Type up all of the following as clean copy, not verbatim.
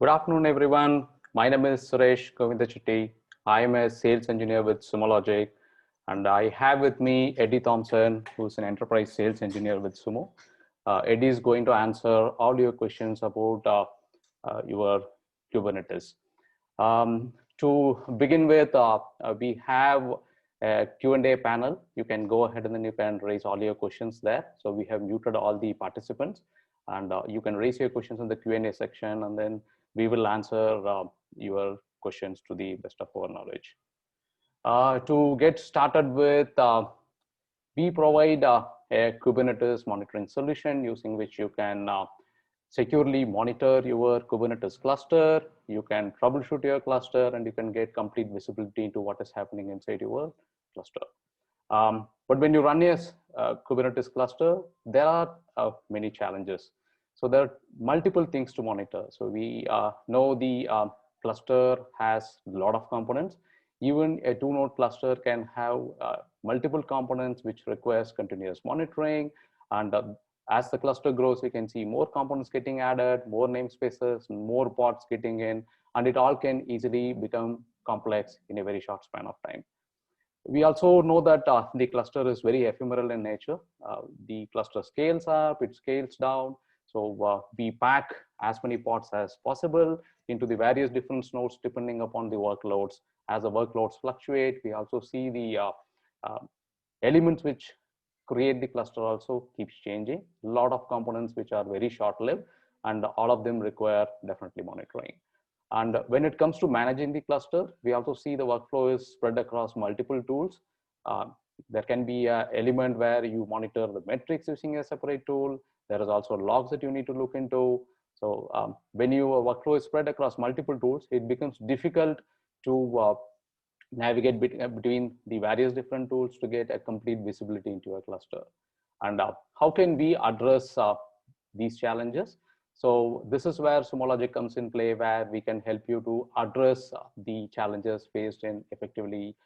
Good afternoon, everyone. My name is Suresh Govindachetty. I am a sales engineer with Sumo Logic, and I have with me Eddie Thompson, who's an enterprise sales engineer with Sumo. Eddie is going to answer all your questions about your Kubernetes. To begin with, we have a Q&A panel. You can go ahead and then you can raise all your questions there. So we have muted all the participants, and you can raise your questions in the Q&A section, and then we will answer your questions to the best of our knowledge. To get started with, we provide a Kubernetes monitoring solution using which you can securely monitor your Kubernetes cluster. You can troubleshoot your cluster, and you can get complete visibility into what is happening inside your cluster. But when you run a Kubernetes cluster, there are many challenges. So there are multiple things to monitor. So we know the cluster has a lot of components. Even a two-node cluster can have multiple components which requires continuous monitoring. And as the cluster grows, we can see more components getting added, more namespaces, more pods getting in, and it all can easily become complex in a very short span of time. We also know that the cluster is very ephemeral in nature. The cluster scales up, it scales down. So we pack as many pods as possible into the various different nodes depending upon the workloads. As the workloads fluctuate, we also see the elements which create the cluster also keeps changing. A lot of components which are very short-lived, and all of them require definitely monitoring. And when it comes to managing the cluster, we also see the workflow is spread across multiple tools. There can be an element where you monitor the metrics using a separate tool. There is also logs that you need to look into. So when your workflow is spread across multiple tools, it becomes difficult to navigate between the various different tools to get a complete visibility into your cluster. And how can we address these challenges? So this is where Sumo Logic comes in play, where we can help you to address the challenges faced in effectively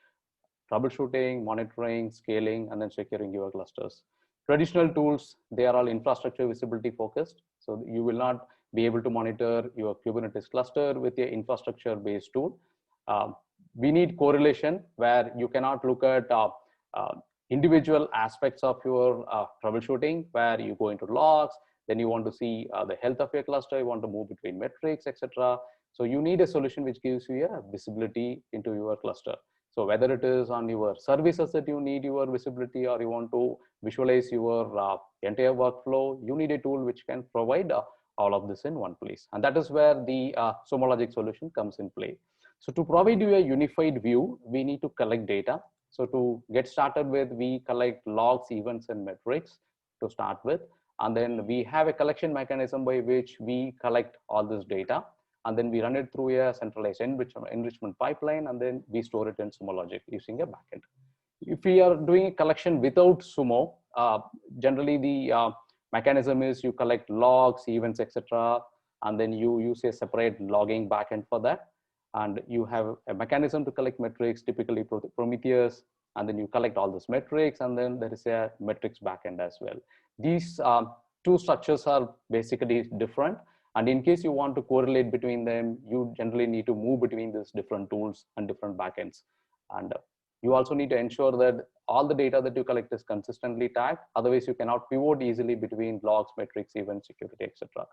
troubleshooting, monitoring, scaling, and then securing your clusters. Traditional tools, they are all infrastructure visibility focused. So you will not be able to monitor your Kubernetes cluster with your infrastructure based tool. We need correlation where you cannot look at individual aspects of your troubleshooting, where you go into logs, then you want to see the health of your cluster, you want to move between metrics, etc. So you need a solution which gives you a visibility into your cluster. So whether it is on your services that you need your visibility, or you want to visualize your entire workflow, you need a tool which can provide all of this in one place. And that is where the Sumo Logic solution comes in play. So to provide you a unified view, we need to collect data. So to get started with, we collect logs, events, and metrics to start with. And then we have a collection mechanism by which we collect all this data. And then we run it through a centralized enrichment pipeline, and then we store it in Sumo Logic using a backend. If we are doing a collection without Sumo, generally the mechanism is you collect logs, events, etc., and then you use a separate logging backend for that. And you have a mechanism to collect metrics, typically Prometheus, and then you collect all these metrics, and then there is a metrics backend as well. These two structures are basically different. And in case you want to correlate between them, you generally need to move between these different tools and different backends. And you also need to ensure that all the data that you collect is consistently tagged. Otherwise, you cannot pivot easily between logs, metrics, events, security, etc.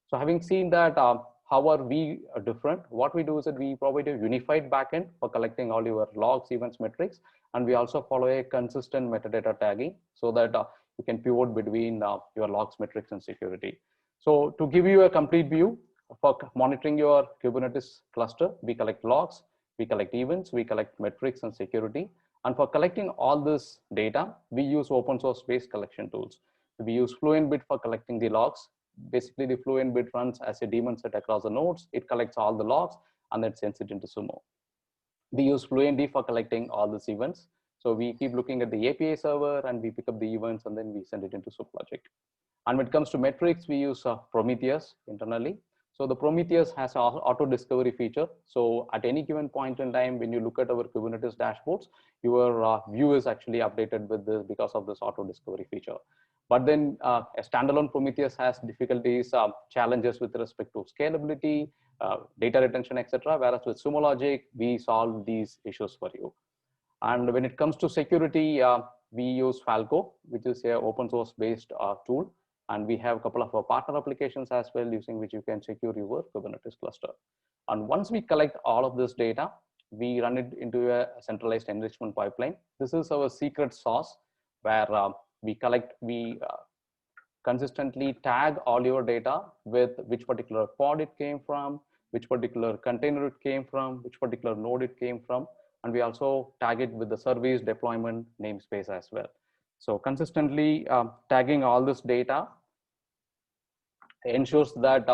So having seen that, how are we different? What we do is that we provide a unified backend for collecting all your logs, events, metrics, and we also follow a consistent metadata tagging so that you can pivot between your logs, metrics, and security. So to give you a complete view for monitoring your Kubernetes cluster, we collect logs, we collect events, we collect metrics and security. And for collecting all this data, we use open source based collection tools. We use FluentBit for collecting the logs. Basically, the FluentBit runs as a daemon set across the nodes. It collects all the logs and then sends it into Sumo. We use FluentD for collecting all these events. So we keep looking at the API server and we pick up the events and then we send it into Sumo Logic. And when it comes to metrics, we use Prometheus internally. So the Prometheus has an auto discovery feature. So at any given point in time, when you look at our Kubernetes dashboards, your view is actually updated with this because of this auto discovery feature. But then a standalone Prometheus has difficulties, challenges with respect to scalability, data retention, etc. Whereas with Sumo Logic, we solve these issues for you. And when it comes to security, we use Falco, which is an open source based tool. And we have a couple of our partner applications as well, using which you can secure your Kubernetes cluster. And once we collect all of this data, we run it into a centralized enrichment pipeline. This is our secret sauce where we consistently tag all your data with which particular pod it came from, which particular container it came from, which particular node it came from. And we also tag it with the service deployment namespace as well. So consistently tagging all this data ensures that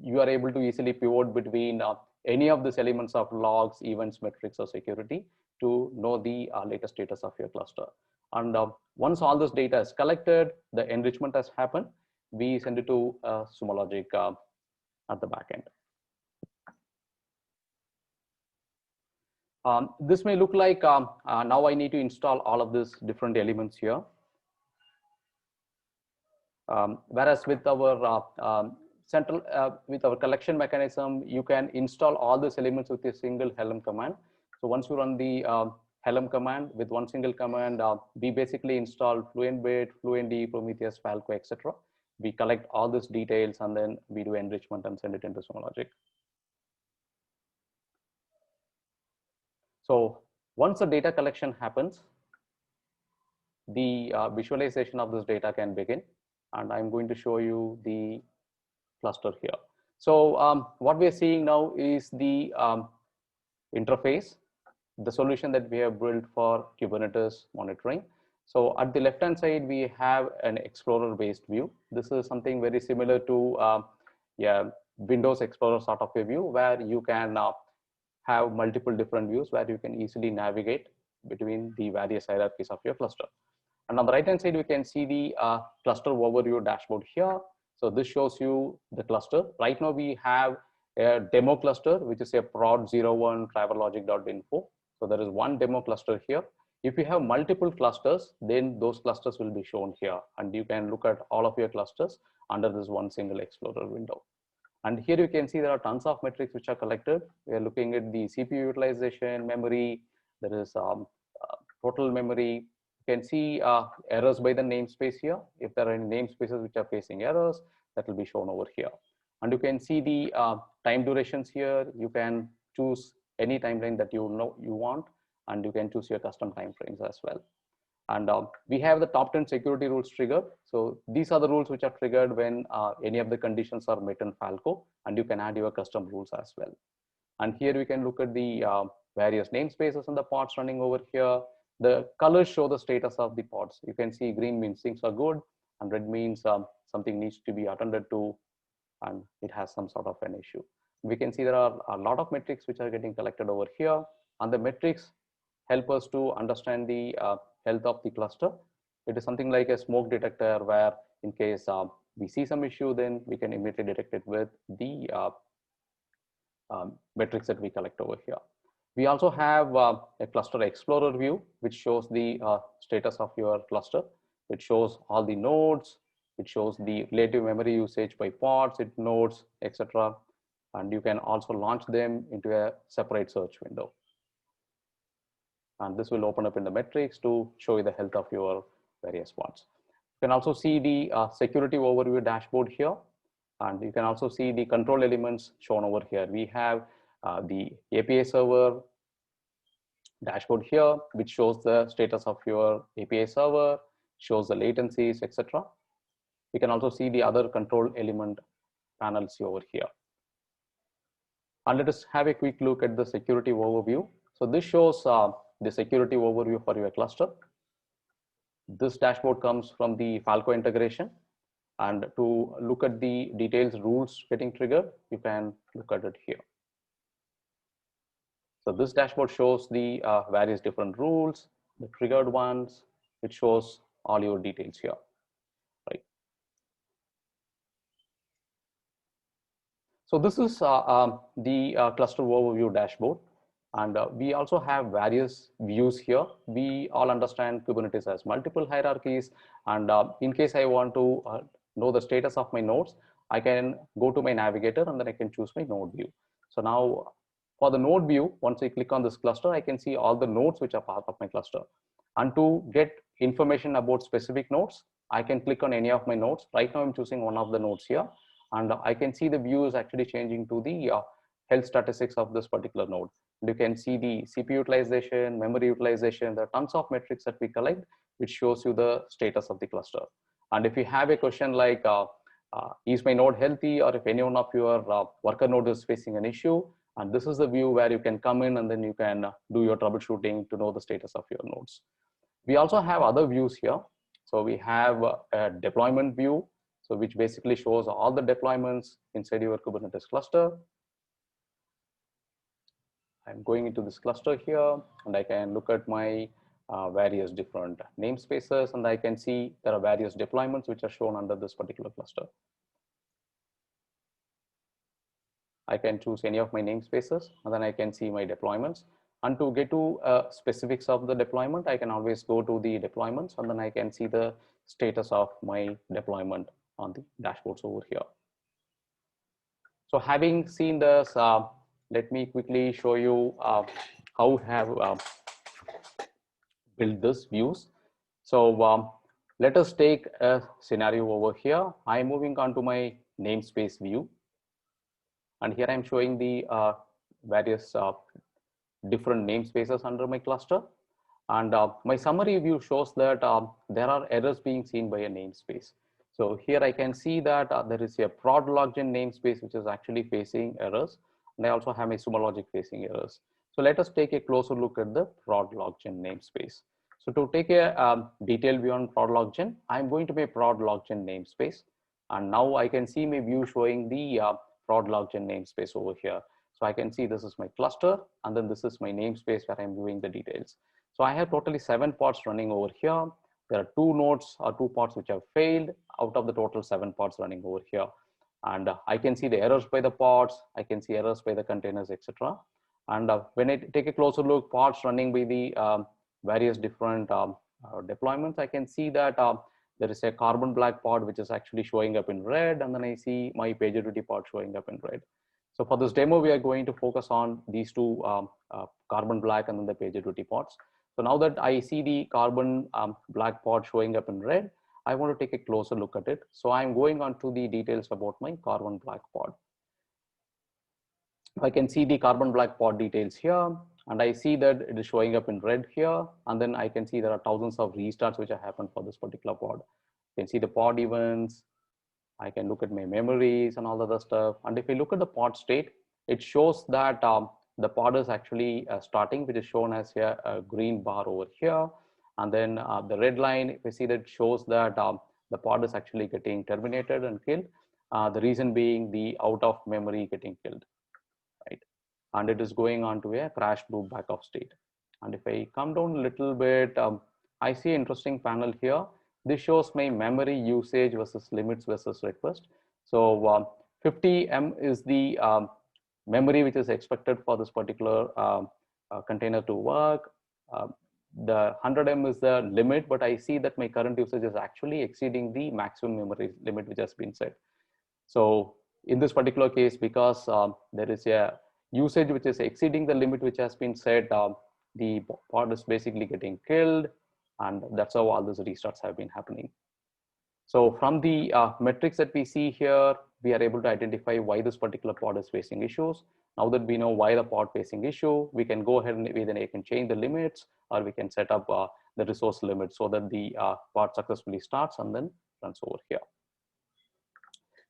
you are able to easily pivot between any of these elements of logs, events, metrics, or security to know the latest status of your cluster. And once all this data is collected, the enrichment has happened, we send it to Sumo Logic at the back end. This may look like now I need to install all of these different elements here. Whereas with our with our collection mechanism, you can install all these elements with a single helm command. So once you run the helm command with one single command, we basically install FluentBit, FluentD, Prometheus, Falco, etc. We collect all these details and then we do enrichment and send it into Sumo Logic. So once the data collection happens, the visualization of this data can begin. And I'm going to show you the cluster here. So what we're seeing now is the interface, the solution that we have built for Kubernetes monitoring. So at the left-hand side, we have an Explorer-based view. This is something very similar to Windows Explorer sort of a view, where you can have multiple different views where you can easily navigate between the various hierarchies of your cluster. And on the right-hand side, we can see the cluster overview dashboard here. So this shows you the cluster. Right now, we have a demo cluster, which is a prod01 traverlogic.info. So there is one demo cluster here. If you have multiple clusters, then those clusters will be shown here. And you can look at all of your clusters under this one single Explorer window. And here you can see there are tons of metrics which are collected. We are looking at the CPU utilization, memory. There is total memory. You can see errors by the namespace here. If there are any namespaces which are facing errors, that will be shown over here. And you can see the time durations here. You can choose any timeline that you want, and you can choose your custom timeframes as well. And we have the top 10 security rules triggered. So these are the rules which are triggered when any of the conditions are met in Falco, and you can add your custom rules as well. And here we can look at the various namespaces and the pods running over here. The colors show the status of the pods. You can see green means things are good, and red means something needs to be attended to, and it has some sort of an issue. We can see there are a lot of metrics which are getting collected over here, and the metrics help us to understand the health of the cluster. It is something like a smoke detector where in case we see some issue, then we can immediately detect it with the metrics that we collect over here. We also have a cluster explorer view, which shows the status of your cluster. It shows all the nodes. It shows the relative memory usage by pods, nodes, etc. And you can also launch them into a separate search window. And this will open up in the metrics to show you the health of your various pods. You can also see the security overview dashboard here. And you can also see the control elements shown over here. We have the API server dashboard here, which shows the status of your API server, shows the latencies, etc. We can also see the other control element panels over here. And let us have a quick look at the security overview. So this shows the security overview for your cluster. This dashboard comes from the Falco integration. And to look at the details rules getting triggered, you can look at it here. So this dashboard shows the various different rules, the triggered ones. It shows all your details here, right? So this is the cluster overview dashboard. And we also have various views here. We all understand Kubernetes has multiple hierarchies. And in case I want to know the status of my nodes, I can go to my navigator and then I can choose my node view. So now for the node view, once I click on this cluster, I can see all the nodes which are part of my cluster. And to get information about specific nodes, I can click on any of my nodes. Right now I'm choosing one of the nodes here. And I can see the view is actually changing to the health statistics of this particular node. And you can see the CPU utilization, memory utilization. There are tons of metrics that we collect, which shows you the status of the cluster. And if you have a question like, is my node healthy, or if any one of your worker node is facing an issue, and this is the view where you can come in and then you can do your troubleshooting to know the status of your nodes. We also have other views here. So we have a deployment view, so which basically shows all the deployments inside your Kubernetes cluster. I'm going into this cluster here, and I can look at my various different namespaces, and I can see there are various deployments which are shown under this particular cluster. I can choose any of my namespaces, and then I can see my deployments. And to get to specifics of the deployment, I can always go to the deployments, and then I can see the status of my deployment on the dashboards over here. So having seen this, let me quickly show you how have built this views. So let us take a scenario over here. I'm moving on to my namespace view. And here I'm showing the various different namespaces under my cluster. And my summary view shows that there are errors being seen by a namespace. So here I can see that there is a prod login namespace which is actually facing errors. And I also have my Sumo Logic facing errors. So let us take a closer look at the prod login namespace. So to take a detailed view on prod login, I'm going to my prod login namespace. And now I can see my view showing the prod login namespace over here. So I can see this is my cluster, and then this is my namespace where I'm viewing the details. So I have totally 7 pods running over here. There are 2 nodes or 2 pods which have failed out of the total 7 pods running over here. And I can see the errors by the pods. I can see errors by the containers, etc. And when I take a closer look, pods running by the various different deployments, I can see that there is a Carbon Black pod which is actually showing up in red, and then I see my PagerDuty pod showing up in red. So for this demo, we are going to focus on these 2 Carbon Black and then the PagerDuty pods. So now that I see the Carbon Black pod showing up in red, I want to take a closer look at it. So I'm going on to the details about my Carbon Black pod. I can see the Carbon Black pod details here, and I see that it is showing up in red here. And then I can see there are thousands of restarts which have happened for this particular pod. You can see the pod events. I can look at my memories and all the other stuff. And if we look at the pod state, it shows that the pod is actually starting, which is shown as here a green bar over here. And then the red line, if we see that, shows that the pod is actually getting terminated and killed. The reason being the out of memory getting killed, right? And it is going on to a crash loop backup state. And if I come down a little bit, I see an interesting panel here. This shows my memory usage versus limits versus request. So 50 M is the memory which is expected for this particular container to work. The 100 M is the limit, but I see that my current usage is actually exceeding the maximum memory limit which has been set. So in this particular case, because there is a usage which is exceeding the limit which has been set, the pod is basically getting killed, and that's how all these restarts have been happening. So from the metrics that we see here, we are able to identify why this particular pod is facing issues. Now that we know why the pod facing issue, we can go ahead and either you can change the limits, or we can set up the resource limit so that the pod successfully starts and then runs over here.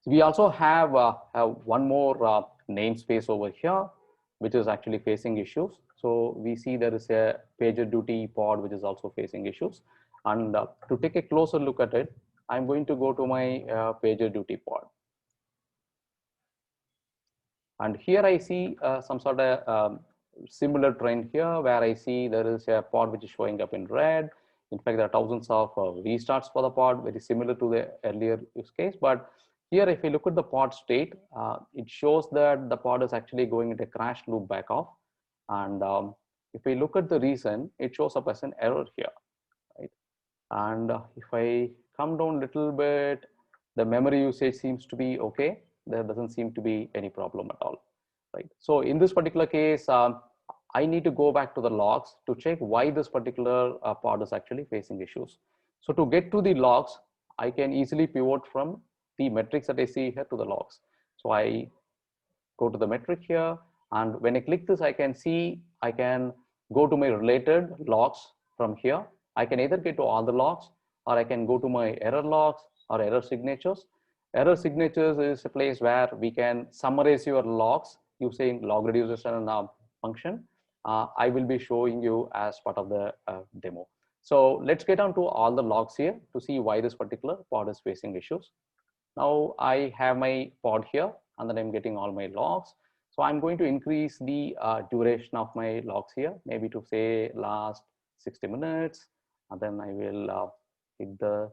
So we also have one more namespace over here, which is actually facing issues. So we see there is a PagerDuty pod which is also facing issues. And to take a closer look at it, I'm going to go to my PagerDuty pod. And here I see some sort of similar trend here, where I see there is a pod which is showing up in red. In fact, there are thousands of restarts for the pod, very similar to the earlier use case. But Here, if we look at the pod state, it shows that the pod is actually going into a crash loop back off. And if we look at the reason, it shows up as an error here, right? And if I come down a little bit, the memory usage seems to be okay. There doesn't seem to be any problem at all, right? So in this particular case, I need to go back to the logs to check why this particular pod is actually facing issues. So to get to the logs, I can easily pivot from the metrics that I see here to the logs. So I go to the metric here, and when I click this, I can see I can go to my related logs from here. I can either get to all the logs, or I can go to my error logs or error signatures. Error signatures is a place where we can summarize your logs using log reducers and function. I will be showing you as part of the demo. So let's get on to all the logs here to see why this particular pod is facing issues. Now I have my pod here, and then I'm getting all my logs. So I'm going to increase the duration of my logs here, maybe to say last 60 minutes, and then I will hit the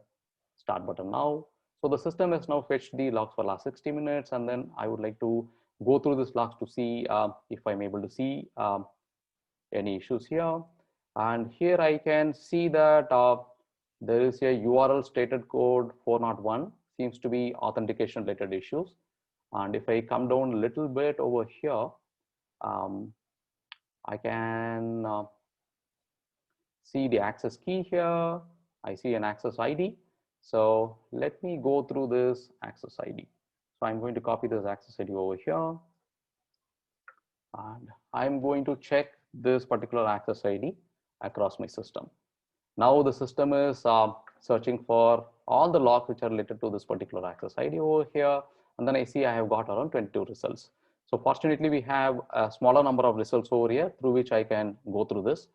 start button now. So the system has now fetched the logs for last 60 minutes, and then I would like to go through this logs to see if I'm able to see any issues here. And here I can see that there is a URL stated code 401 seems to be authentication related issues. And if I come down a little bit over here, I can see the access key here. I see an access ID. So let me go through this access ID. So I'm going to copy this access ID over here. And I'm going to check this particular access ID across my system. Now the system is searching for all the logs which are related to this particular access ID over here. And then I see I have got around 22 results. So fortunately, we have a smaller number of results over here through which I can go through this.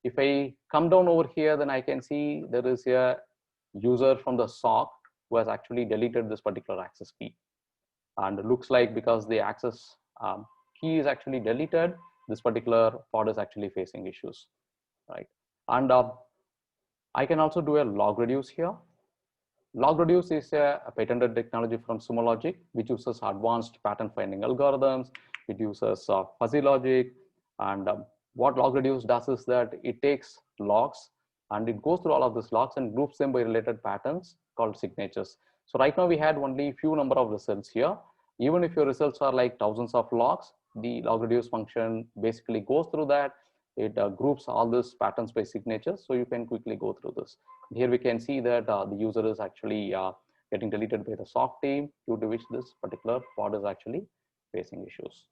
If I come down over here, then I can see there is a user from the SOC who has actually deleted this particular access key. And it looks like because the access key is actually deleted, this particular pod is actually facing issues, right? And I can also do a log reduce here. Log reduce is a patented technology from Sumo Logic, which uses advanced pattern finding algorithms. It uses fuzzy logic. And what log reduce does is that it takes logs and it goes through all of these logs and groups them by related patterns called signatures. So right now we had only few number of results here. Even if your results are like thousands of logs, the log reduce function basically goes through that. It groups all these patterns by signatures, so you can quickly go through this. Here we can see that the user is actually getting deleted by the SOC team, due to which this particular pod is actually facing issues.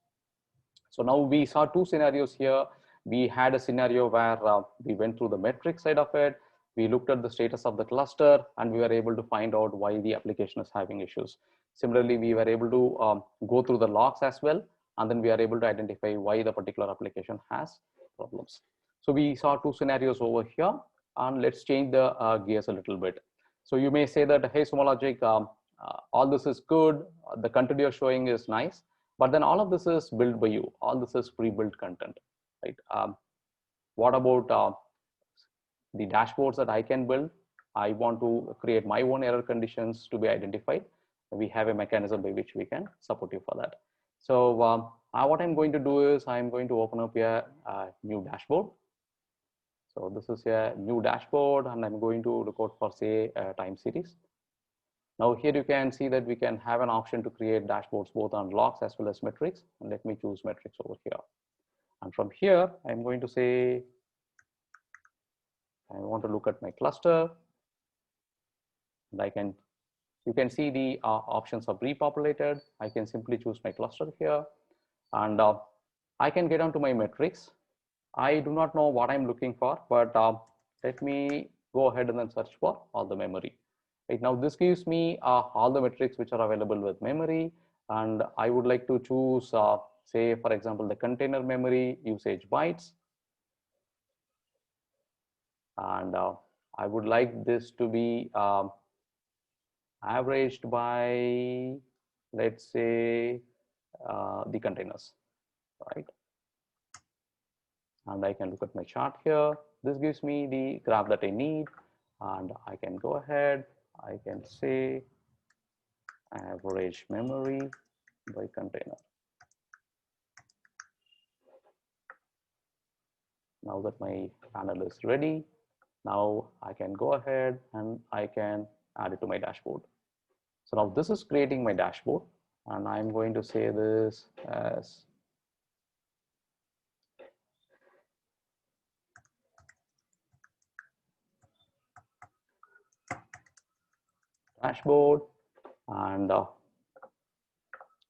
So now we saw two scenarios here. We had a scenario where we went through the metric side of it. We looked at the status of the cluster, and we were able to find out why the application is having issues. Similarly, we were able to go through the logs as well, and then we are able to identify why the particular application has problems. So we saw two scenarios over here, and let's change the gears a little bit. So you may say that, hey, Sumo Logic, all this is good. The content you're showing is nice, but then all of this is built by you. All this is pre-built content, right? What about the dashboards that I can build? I want to create my own error conditions to be identified. We have a mechanism by which we can support you for that. So what I'm going to do is I'm going to open up a new dashboard. So this is a new dashboard, and I'm going to record for, say, a time series. Now here you can see that we can have an option to create dashboards both on logs as well as metrics. And let me choose metrics over here. And from here, I'm going to say, I want to look at my cluster. And you can see the options are pre-populated. I can simply choose my cluster here. And I can get onto my metrics. I do not know what I'm looking for, but let me go ahead and then search for all the memory. Right now, this gives me all the metrics which are available with memory, and I would like to choose, say, for example, the container memory usage bytes, and I would like this to be averaged by, let's say, the containers, right? And I can look at my chart here. This gives me the graph that I need, and I can go ahead. I can say average memory by container. Now that my panel is ready, now I can go ahead and I can add it to my dashboard. So now this is creating my dashboard, and I'm going to say this as dashboard, and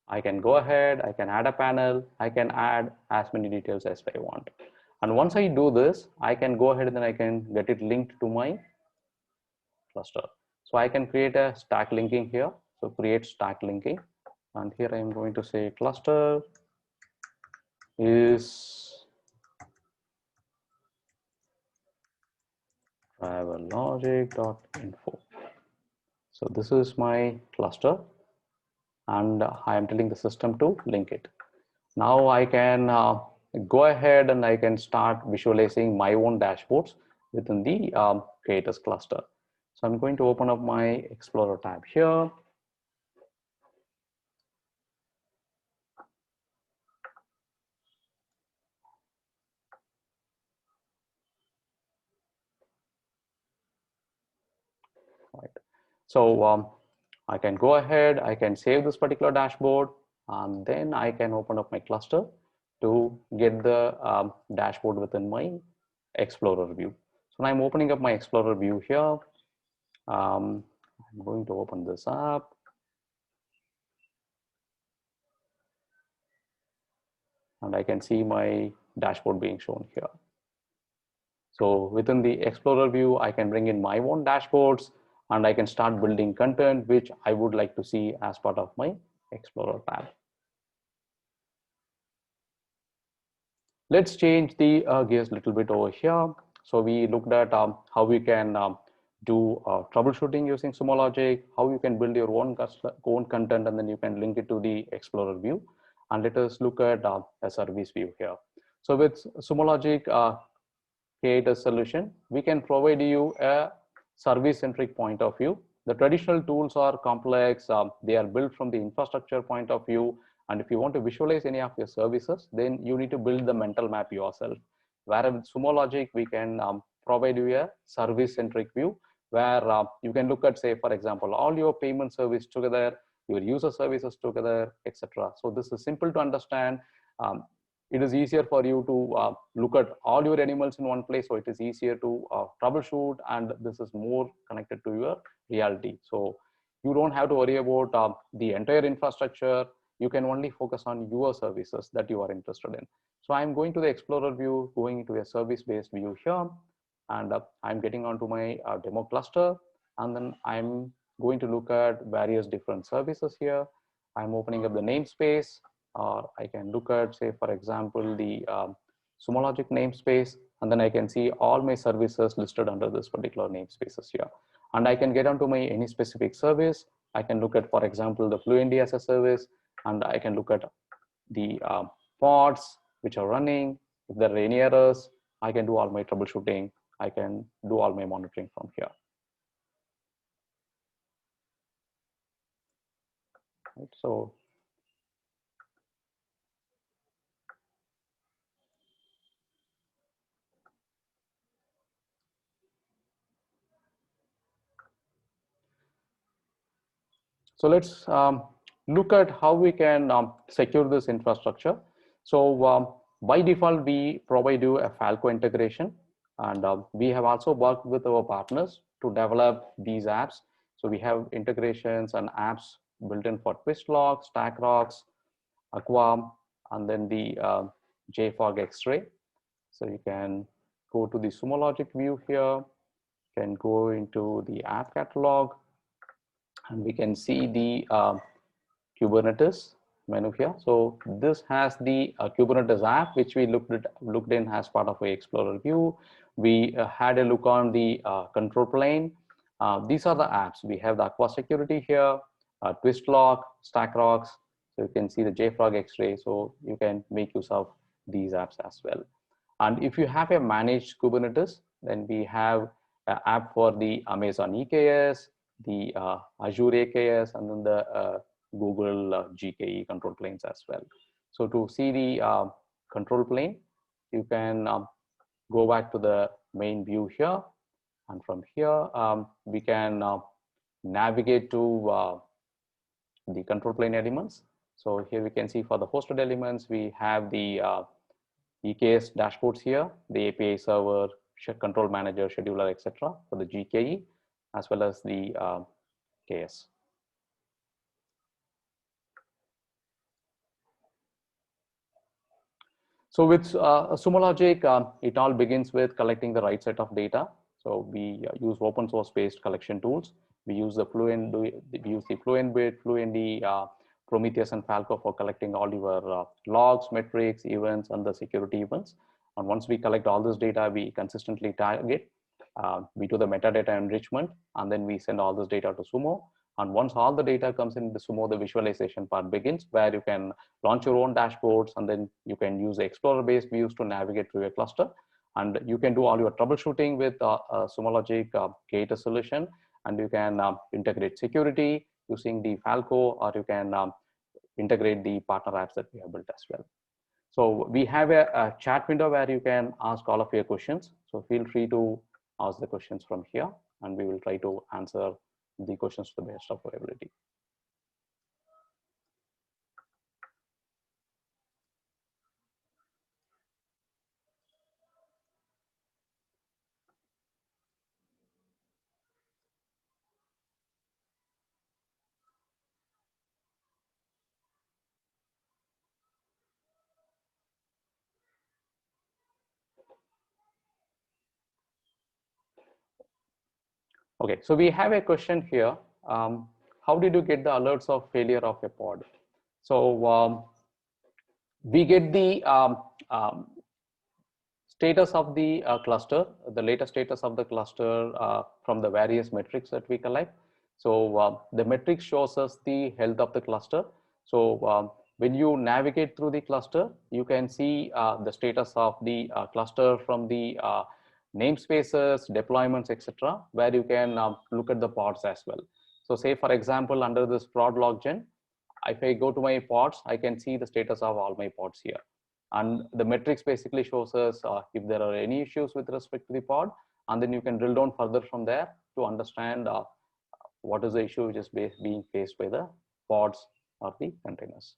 I can go ahead, I can add a panel, I can add as many details as I want. And once I do this, I can go ahead and then I can get it linked to my cluster. So I can create a stack linking here. So create stack linking. And here I am going to say cluster is travellogic.info. So this is my cluster, and I am telling the system to link it. Now I can go ahead and I can start visualizing my own dashboards within the creators cluster. So I'm going to open up my Explorer tab here. Right. So I can go ahead, I can save this particular dashboard, and then I can open up my cluster to get the dashboard within my Explorer view. So I'm opening up my Explorer view here. I'm going to open this up. And I can see my dashboard being shown here. So within the Explorer view, I can bring in my own dashboards, and I can start building content which I would like to see as part of my Explorer tab. Let's change the gears a little bit over here. So we looked at how we can do troubleshooting using Sumo Logic, how you can build your own content, and then you can link it to the Explorer view. And let us look at a service view here. So with Sumo Logic create a solution, we can provide you a service-centric point of view. The traditional tools are complex, they are built from the infrastructure point of view, and if you want to visualize any of your services, then you need to build the mental map yourself. Whereas with Sumo Logic, we can provide you a service-centric view where you can look at, say, for example, all your payment service together, your user services together, etc. So this is simple to understand. It is easier for you to look at all your animals in one place, so it is easier to troubleshoot, and this is more connected to your reality. So you don't have to worry about the entire infrastructure. You can only focus on your services that you are interested in. So I'm going to the Explorer view, going into a service-based view here, and I'm getting onto my demo cluster, and then I'm going to look at various different services here. I'm opening up the namespace, or I can look at, say, for example, the Sumo Logic namespace, and then I can see all my services listed under this particular namespaces here. And I can get onto my any specific service. I can look at, for example, the Fluentd as a service, and I can look at the pods which are running. If there are any errors, I can do all my troubleshooting. I can do all my monitoring from here. Right, so let's look at how we can secure this infrastructure. So by default, we provide you a Falco integration, and we have also worked with our partners to develop these apps. So we have integrations and apps built in for Twistlock, StackRox, Aqua, and then the JFrog X-Ray. So you can go to the Sumo Logic view here, can go into the app catalog, and we can see the Kubernetes menu here. So this has the Kubernetes app, which we looked in as part of our Explorer view. We had a look on the control plane. These are the apps. We have the Aqua Security here, Twistlock, StackRox. So you can see the JFrog X-Ray. So you can make use of these apps as well. And if you have a managed Kubernetes, then we have an app for the Amazon EKS, the Azure AKS, and then the Google GKE control planes as well. So to see the control plane, you can go back to the main view here, and from here we can navigate to the control plane elements. So here we can see for the hosted elements, we have the EKS dashboards here, the API server, control manager, scheduler, etc. for the GKE, as well as the KS. So with Sumo Logic, it all begins with collecting the right set of data. So we use open source based collection tools. We use the Fluentbit, Fluentd, Prometheus, and Falco for collecting all your logs, metrics, events, and the security events. And once we collect all this data, we consistently target. We do the metadata enrichment, and then we send all this data to Sumo. And once all the data comes in the Sumo, the visualization part begins, where you can launch your own dashboards, and then you can use Explorer-based views to navigate through your cluster. And you can do all your troubleshooting with Sumo Logic Gator solution, and you can integrate security using the Falco, or you can integrate the partner apps that we have built as well. So we have a chat window where you can ask all of your questions. So feel free to ask the questions from here, and we will try to answer the questions to the best of our ability. Okay, so we have a question here. How did you get the alerts of failure of a pod? So we get the status of the cluster, the latest status of the cluster from the various metrics that we collect. So the metrics shows us the health of the cluster. So when you navigate through the cluster, you can see the status of the cluster from the namespaces, deployments, etc., where you can look at the pods as well. So say, for example, under this prod loggen, if I go to my pods, I can see the status of all my pods here. And the metrics basically shows us if there are any issues with respect to the pod, and then you can drill down further from there to understand what is the issue which is being faced by the pods or the containers.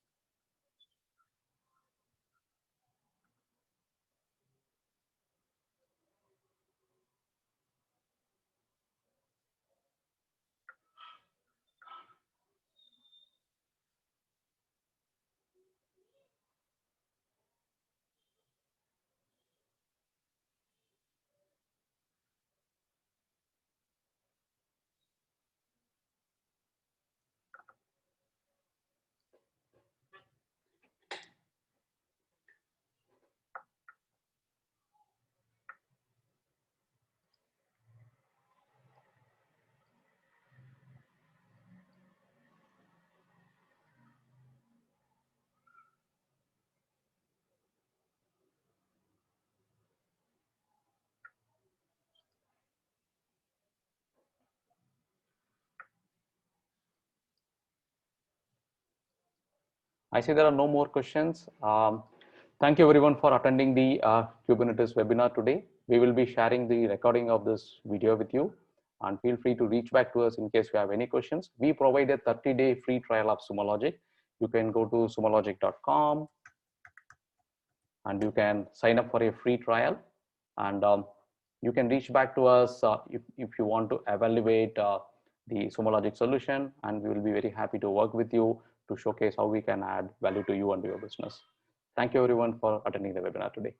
I see there are no more questions. Thank you everyone for attending the Kubernetes webinar today. We will be sharing the recording of this video with you, and feel free to reach back to us in case you have any questions. We provide a 30-day free trial of Sumo Logic. You can go to sumologic.com and you can sign up for a free trial, and you can reach back to us if you want to evaluate the Sumo Logic solution, and we will be very happy to work with you to showcase how we can add value to you and your business. Thank you everyone for attending the webinar today.